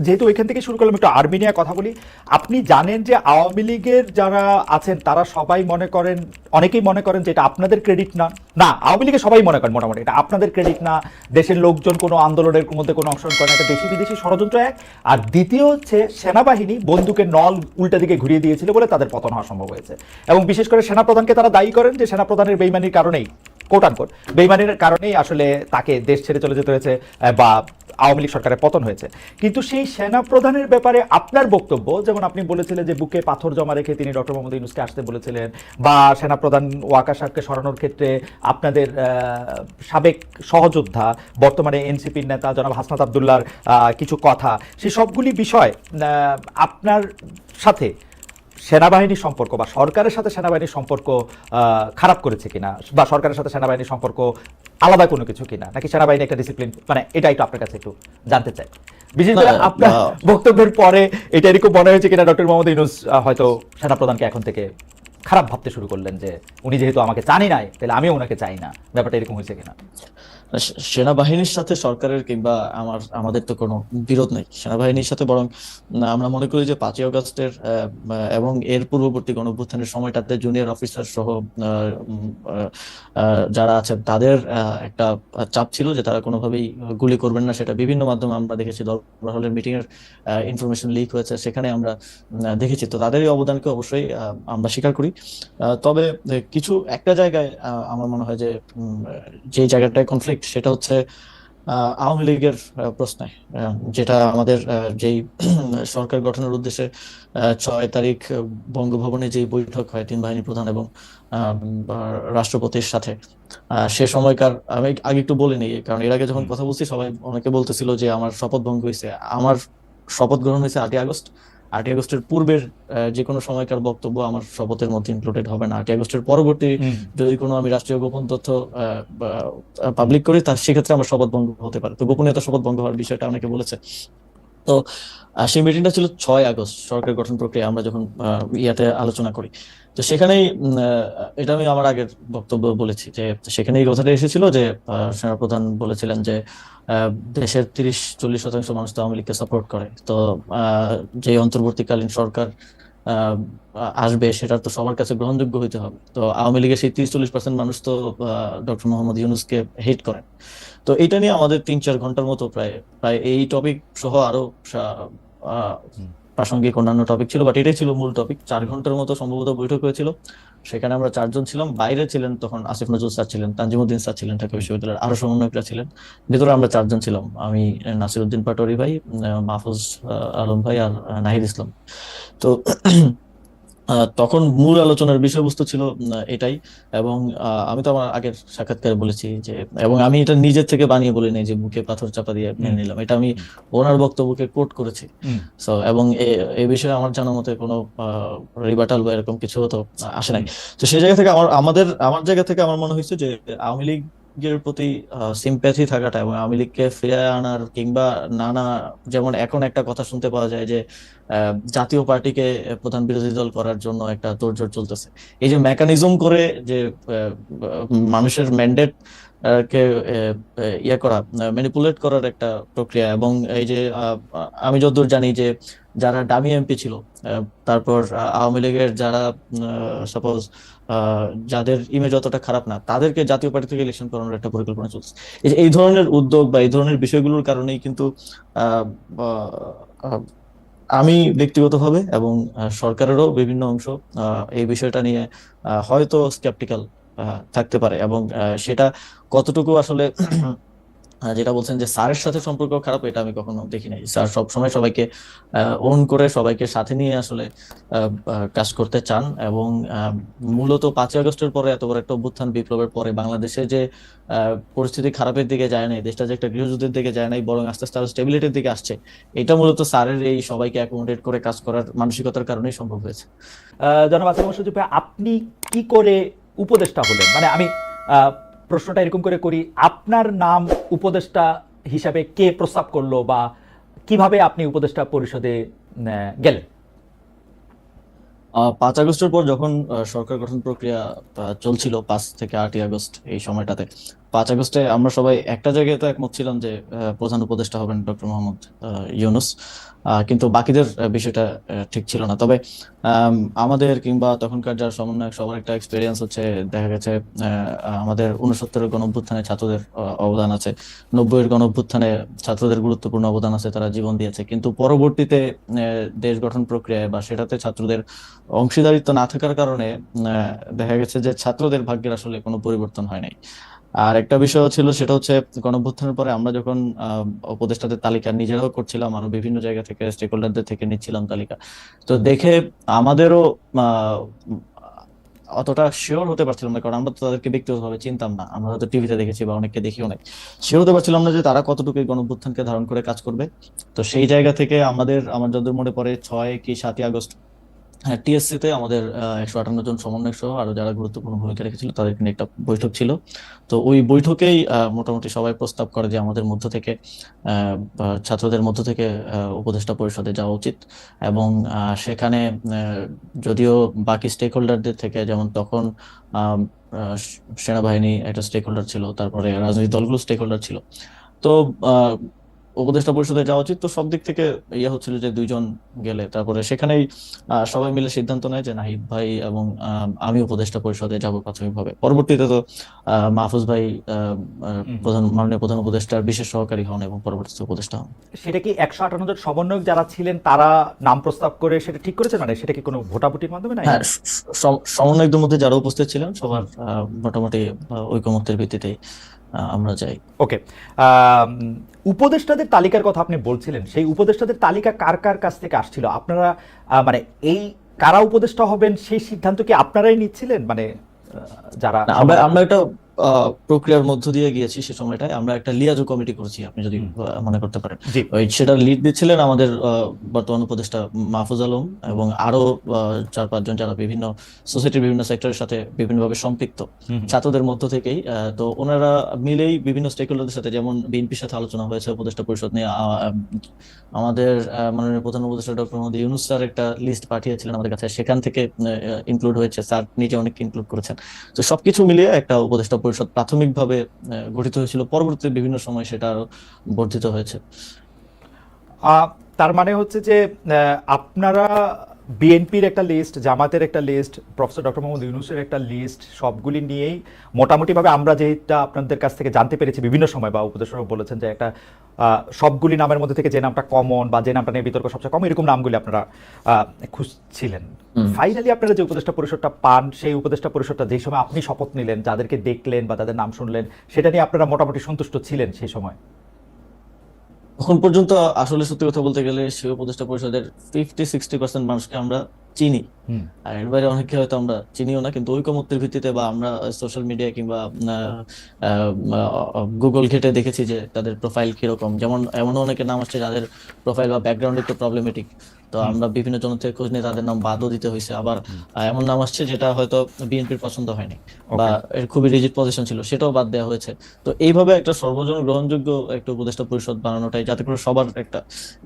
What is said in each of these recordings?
যেহেতু ওইখান থেকে শুরু করলাম, একটু আর্মি নিয়ে কথা বলি। আপনি জানেন যে আওয়ামী লীগের যারা আছেন তারা সবাই মনে করেন, অনেকেই মনে করেন যে এটা আপনাদের ক্রেডিট না। না, আওয়ামী লীগের সবাই মনে করেন মোটামুটি এটা আপনাদের ক্রেডিট না, দেশের লোকজন কোনো আন্দোলনের মধ্যে কোনো অংশগ্রহণ করে না, এটা দেশি বিদেশি ষড়যন্ত্র এক। আর দ্বিতীয় হচ্ছে সেনাবাহিনী বন্দুকের নল উল্টা দিকে ঘুরিয়ে দিয়েছিল বলে তাদের পতন হওয়া সম্ভব হয়েছে। এবং বিশেষ করে সেনাপ্রধানকে তারা দায়ী করেন যে সেনাপ্রধানের বেইমানির কারণেই, কোট আনকোট বেইমানির কারণেই আসলে তাকে দেশ ছেড়ে চলে যেতে হয়েছে বা আওয়ামী লীগ সরকারের পতন হয়েছে। কিন্তু সেই সেনা প্রধানের ব্যাপারে আপনার বক্তব্য, যেমন আপনি বলেছিলেন যে বুকে পাথর জমা রেখে তিনি ডক্টর মোহাম্মদ ইউনূসকে আসতে বলেছিলেন, বা সেনাপ্রধান ওয়াকা সাহেবকে সরানোর ক্ষেত্রে আপনাদের সাবেক সহযোদ্ধা বর্তমানে এনসিপির নেতা জনাব হাসনাত আবদুল্লাহর কিছু কথা, সেই সবগুলি বিষয় আপনার সাথে সেনাবাহিনীর সম্পর্ক বা সরকারের সাথে সেনাবাহিনীর সম্পর্ক খারাপ করেছে কিনা, বা সরকারের সাথে সেনাবাহিনীর সম্পর্ক আলাদা কোনো কিছু কিনা, নাকি সেনাবাহিনী একটা ডিসিপ্লিন, মানে এটা একটু আপনার কাছে একটু জানতে চাই। বিশেষ করে আপনার বক্তব্যের পরে এটা এরকম মনে হয়েছে কিনা ডক্টর মোহাম্মদ ইউনূস হয়তো সেনাপ্রধানকে এখন থেকে খারাপ ভাবতে শুরু করলেন যে উনি যেহেতু আমাকে চানি নাই তাহলে আমিও ওনাকে চাই না, ব্যাপারটা এরকম হয়েছে কিনা? সেনাবাহিনীর সাথে সরকারের কিংবা আমাদের তো কোনো বিরোধ নেই সেনাবাহিনীর সাথে, বরং আমরা মনে করি যে 5ই আগস্টের এবং এর পূর্ববর্তী গণঅভ্যুত্থানের সময়টাতে জুনিয়র অফিসার সহ যারা আছেন তাদের একটা চাপ ছিল যে তারা কোনোভাবেই গুলি করবেন না। সেটা বিভিন্ন মাধ্যমে আমরা দেখেছি, দরবার হলের মিটিং এর ইনফরমেশন লিক হয়েছে, সেখানে আমরা দেখেছি। তো তাদের এই অবদানকে অবশ্যই আমরা স্বীকার করি। তবে কিছু একটা জায়গায় আমার মনে হয় যে যে জায়গাটায় কনফ্লিক্ট সেটা হচ্ছে আওয়ামী লীগের প্রশ্নে, যেটা আমাদের যেই সরকার গঠনের উদ্দেশ্যে 6 তারিখ বঙ্গভবনে যেই বৈঠক হয় তিন বাহিনী প্রধান এবং রাষ্ট্রপতির সাথে, সে সময়কার আমি আগে একটু বলে নিই, কারণ এর আগে যখন কথা বলছি সবাই অনেকে বলতেছিল যে আমার শপথ ভঙ্গ হয়েছে। আমার শপথ গ্রহণ হয়েছে 8ই আগস্ট। 8ই আগস্টের পূর্বের যে কোনো সময়কার বক্তব্য আমার শপথের মধ্যে ইনক্লুডেড হবে না। 8ই আগস্টের পরবর্তী যদি কোনো আমি রাষ্ট্রীয় গোপন তথ্য পাবলিক করি তার সেক্ষেত্রে আমার শপথ ভঙ্গ হতে পারে। তো গোপনীয়তা শপথ ভঙ্গ হওয়ার বিষয়টা অনেকে বলেছে। তো সেই মিটিংটা ছিল 6ই আগস্ট, সরকার গঠন প্রক্রিয়া আমরা যখন ইয়াতে আলোচনা করি। তো সেখানেই এটা আমি আমার আগের বক্তব্য বলেছি যে সেখানে এই কথাটা এসেছিল যে সেনাপ্রধান বলেছিলেন যে আহ, দেশের 30-40% মানুষ তো আওয়ামী লীগকে সাপোর্ট করে। তো যে অন্তর্বর্তীকালীন সরকার আহ, আসবে সেটা তো সবার কাছে গ্রহণযোগ্য হইতে হবে। তো আওয়ামী লীগের সেই 30-40% মানুষ তো ডক্টর মোহাম্মদ ইউনূসকে হেট করেন। তো এটা নিয়ে আমাদের 3-4 ঘন্টার মতো প্রায় প্রায় এই টপিক সহ আরো আহ, প্রাসঙ্গিক অন্যান্য টপিক ছিল, বাট এটাই ছিল মূল টপিক। 4 ঘন্টার মতো সম্ভবত বৈঠক হয়েছিল। সেখানে আমরা 4 জন ছিলাম। বাইরে ছিলেন তখন আসিফ নজরুল স্যার ছিলেন, তানজিমুদ্দিন স্যার ছিলেন ঢাকা বিশ্ববিদ্যালয়ের, আরো সমন্বয়করা ছিলেন। ভেতরে আমরা 4 জন ছিলাম, আমি, নাসিরউদ্দিন পাটোয়ারি ভাই, মাহফুজ আলম ভাই আর নাহিদ ইসলাম। তো তখন মূল আলোচনার বিষয়বস্তু ছিল এটাই। এবং আমি তো আমার আগের সাক্ষাৎকারে বলেছি যে, এবং আমি এটা নিজের থেকে বানিয়ে বলি নাই যে মুখে পাথর চাপা দিয়ে মেনে নিলাম, এটা আমি ওনার বক্তব্যকে কোট করেছি। সো এবং এই বিষয়ে আমার জানা মতে কোনো রিবাটাল বা এরকম কিছু তো আসে নাই। তো সেই জায়গা থেকে আমার জায়গা থেকে আমার মনে হয়েছে যে আওয়ামী লীগের প্রতি সিম্প্যাথি থাকাটা এবং আওয়ামী লীগকে ফিরে আনার কিংবা নানা, যেমন এখন একটা কথা শুনতে পাওয়া যায় যে জাতীয় পার্টিকে প্রধান বিরোধী দল করার জন্য একটা তোড়জোড় চলতেছে। এই যে মেকানিজম করে যে মানুষের ম্যান্ডেট কে ইয়ে করা, ম্যানিপুলেট করার একটা প্রক্রিয়া। এবং এই যে আমি যতদূর জানি যে যারা ডামি এমপি ছিল, তারপর আওয়ামী লীগের যারা সাপোজ যাদের ইমেজ অতটা খারাপ না, তাদেরকে জাতীয় পার্টি থেকে ইলেকশন করানোর একটা পরিকল্পনা চলছে। এই ধরনের উদ্যোগ বা এই ধরনের বিষয়গুলোর কারণেই কিন্তু আহ আহ, আমি ব্যক্তিগতভাবে এবং সরকারেরও বিভিন্ন অংশ এই বিষয়টা নিয়ে হয়তো স্কেপটিক্যাল থাকতে পারে। এবং সেটা কতটুকু আসলে যেটা বলছেন যে স্যারের সাথে সম্পর্ক খারাপ, এটা আমি কখনো দেখি নাই। স্যার সবসময় সবাইকে ওন করে সবাইকে সাথে নিয়ে আসলে কাজ করতে চান। এবং মূলত 5ই আগস্টের পরে এত বড় একটা অভ্যুত্থান বিপ্লবের পরে বাংলাদেশে যে পরিস্থিতি খারাপের দিকে যায় নাই, দেশটা যে একটা গৃহযুদ্ধের দিকে যায় নাই, বরং আস্তে আস্তে আরো স্টেবিলিটির দিকে আসছে, এটা মূলত স্যারের এই সবাইকে অ্যাকোমোডেট করে কাজ করার মানসিকতার কারণেই সম্ভব হয়েছে। জনাব আসিফ মসুদ ভাই, আপনি কি করে উপদেষ্টা হলেন? মানে আমি প্রশ্নটা এরকম করে করি, আপনার নাম উপদেষ্টা হিসাবে কে প্রস্তাব করলো, বা কিভাবে আপনি উপদেষ্টা পরিষদে গেলেন? 5 আগস্টের পর যখন সরকার গঠন প্রক্রিয়া চলছিল, 5 থেকে 8ই আগস্ট এই সময়টাতে, 5 আগস্টে আমরা সবাই একটা জায়গায় তো একমত ছিলাম যে প্রধান উপদেষ্টা হবেন ডক্টর মোহাম্মদ ইউনূস, কিন্তু বাকিদের বিষয়টা ঠিক ছিল না। তবে আমাদের কিংবা তখনকার যারা সমন্বয়ক সবার একটা এক্সপিরিয়েন্স হচ্ছে, দেখা গেছে আমাদের 69-এর গণঅভ্যুত্থানে ছাত্রদের অবদান আছে, 90-এর গণঅভ্যুত্থানে ছাত্রদের গুরুত্বপূর্ণ অবদান আছে, তারা জীবন দিয়েছে। কিন্তু পরবর্তীতে দেশ গঠন প্রক্রিয়ায় বা সেটাতে ছাত্রদের অংশীদারিত্ব না থাকার কারণে দেখা গেছে যে ছাত্রদের ভাগ্যের আসলে কোনো পরিবর্তন হয় নাই। আর একটা বিষয় ছিল, সেটা হচ্ছে গণঅভ্যুত্থানের পরে আমরা যখন উপদেষ্টাদের তালিকা নিজেরাও করছিলাম, আরো বিভিন্ন জায়গা থেকে স্টেক হোল্ডারদের থেকে নিচ্ছিলাম তালিকা, তো দেখে আমাদেরও অতটা শিওর হতে পারছিলাম না, কারণ আমরা তো তাদেরকে ব্যক্তিগতভাবে চিনতাম না, আমরা হয়তো টিভিতে দেখেছি বা অনেককে দেখিও নাই। শিওর হতে পারছিলাম না যে তারা কতটুকু এই গণঅভ্যুত্থানকে ধারণ করে কাজ করবে। তো সেই জায়গা থেকে আমার যতদূর মনে পড়ে 6 কি 7 আগস্ট, হ্যাঁ, টিএসসি তে আমাদের 158 জন সমন্বয়ক সহ আরো যারা গুরুত্বপূর্ণ ভূমিকা রেখেছিল তাদেরকে নিয়ে একটা বৈঠক ছিল। তো ওই বৈঠকেই মোটামুটি সবাই প্রস্তাব করে যে আমাদের মধ্য থেকে বা ছাত্রদের মধ্য থেকে উপদেষ্টা পরিষদে যাওয়া উচিত। এবং সেখানে যদিও বাকি স্টেক হোল্ডারদের থেকে, যেমন তখন আহ, আহ, সেনাবাহিনী একটা স্টেক হোল্ডার ছিল, তারপরে রাজনৈতিক দলগুলো স্টেক হোল্ডার ছিল, তো আহ, উপদেষ্টা পরিষদে যাওয়া উচিত। তো সব দিক থেকে ইয়ে হচ্ছিল যে 2 জন গেলে, তারপরে সেখানেই সবাই মিলে সিদ্ধান্ত নেয় যে নাহিদ ভাই এবং আমি উপদেষ্টা পরিষদে যাব প্রাথমিকভাবে। পরবর্তীতে তো মাহফুজ ভাই মাননীয় প্রধান উপদেষ্টার বিশেষ সহকারী হন এবং পরবর্তীতে উপদেষ্টা হন। সেটা কি 158 জন সমন্বয়ক যারা ছিলেন তারা নাম প্রস্তাব করে সেটা ঠিক করেছে, মানে সেটা কি কোনো ভোটাভুটির মাধ্যমে না? হ্যাঁ, সমন্বয়কদের মধ্যে যারা উপস্থিত ছিলেন সবার মোটামুটি ঐকমত্যের ভিত্তিতে আমরা যাই। ওকে, উপদেষ্টাদের তালিকার কথা আপনি বলছিলেন, সেই উপদেষ্টাদের তালিকা কার কার কাছ থেকে আসছিল? আপনারা মানে এই কারা উপদেষ্টা হবেন সেই সিদ্ধান্ত কি আপনারাই নিচ্ছিলেন, মানে যারা না, আমরা একটা প্রক্রিয়ার মধ্য দিয়ে গিয়েছি। সে সময়টায় আমরা একটা লিয়াজো কমিটি করেছি, আপনি যদি মনে করতে পারেন। জি, সেটা লিড দিচ্ছিলেন আমাদের বর্তমান উপদেষ্টা মাহফুজ আলম এবং আরো 4-5 জন যারা বিভিন্ন সোসাইটির বিভিন্ন সেক্টরের সাথে বিভিন্নভাবে সম্পৃক্ত, ছাত্রদের মধ্য থেকেই। তো ওনারা মিলেই বিভিন্ন স্টেক হোল্ডারদের সাথে, যেমন বিএনপির সাথে আলোচনা হয়েছে উপদেষ্টা পরিষদ নিয়ে। আমাদের মাননীয় প্রধান উপদেষ্টা ডক্টর মোহাম্মদ ইউনূস স্যার একটা লিস্ট পাঠিয়েছিলেন আমাদের কাছে, সেখান থেকে ইনক্লুড হয়েছে, স্যার নিজে অনেককে ইনক্লুড করেছেন। তো সবকিছু মিলিয়ে একটা উপদেষ্টা পরিষদ প্রাথমিকভাবে গঠিত হয়েছিল, পরবর্তীতে বিভিন্ন সময় সেটা আরো বর্ধিত হয়েছে। তার মানে হচ্ছে যে আপনারা বিএনপির একটা লিস্ট, জামাতের একটা লিস্ট, প্রফেসর ডক্টর মোহাম্মদ ইউনূসের একটা লিস্ট, সবগুলি নিয়েই মোটামুটিভাবে আমরা যেটা আপনাদের কাছ থেকে জানতে পেরেছি বিভিন্ন সময়, বা উপদেষ্টারা বলেছেন যে একটা সবগুলি নামের মধ্যে থেকে যে নামটা কমন বা যে নামটা নিয়ে বিতর্ক সবচেয়ে কম, এরকম নামগুলি আপনারা খুঁজছিলেন। ফাইনালি আপনারা যে উপদেষ্টা পরিষদটা পান, সেই উপদেষ্টা পরিষদটা যে সময় আপনি শপথ নিলেন, যাদেরকে দেখলেন বা তাদের নাম শুনলেন, সেটা নিয়ে আপনারা মোটামুটি সন্তুষ্ট ছিলেন সেই সময়? এখন পর্যন্ত আসলে সত্যি কথা বলতে গেলে সেই উপদেষ্টা পরিষদের 50-60% মানুষকে আমরা চিনি, আর এর বাইরে অনেকে হয়তো আমরা চিনিও না। কিন্তু ঐকমত্যের ভিত্তিতে বা আমরা সোশ্যাল মিডিয়া কিংবা গুগল ঘেটে দেখেছি যে তাদের প্রোফাইল কিরকম, যেমন এমন অনেকের নাম আসছে যাদের প্রোফাইল বা ব্যাকগ্রাউন্ড একটু প্রবলেমেটিক, তো আমরা বিভিন্ন জন থেকে খোঁজ নিয়ে তাদের নাম বাদও দিতে হয়েছে। আবার এমন নাম আসছে যেটা হয়তো বিএনপির পছন্দ হয়নি বা এর খুবই রিজিড পজিশন ছিল, সেটাও বাদ দেওয়া হয়েছে। তো এইভাবে একটা সর্বজন গ্রহণযোগ্য একটা উপদেষ্টা পরিষদ বানানোটাই, যাতে করে সবার একটা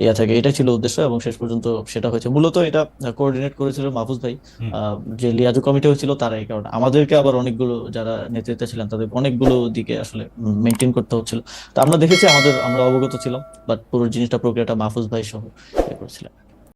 ইয়ে থাকে, এটাই ছিল উদ্দেশ্য এবং শেষ পর্যন্ত সেটা হয়েছে। মূলত এটা কোঅর্ডিনেট করেছিল মাহফুজ ভাই, যে লিয়াজো কমিটি হয়েছিল তারা। এই কারণে আমাদেরকে আবার অনেকগুলো যারা নেতৃত্বে ছিলেন তাদের অনেকগুলো দিকে আসলে মেনটেন করতে হচ্ছিল। তো আমরা দেখেছি, আমরা অবগত ছিলাম, বাট পুরো জিনিসটা প্রক্রিয়াটা মাহফুজ ভাই সহ করেছিলেন।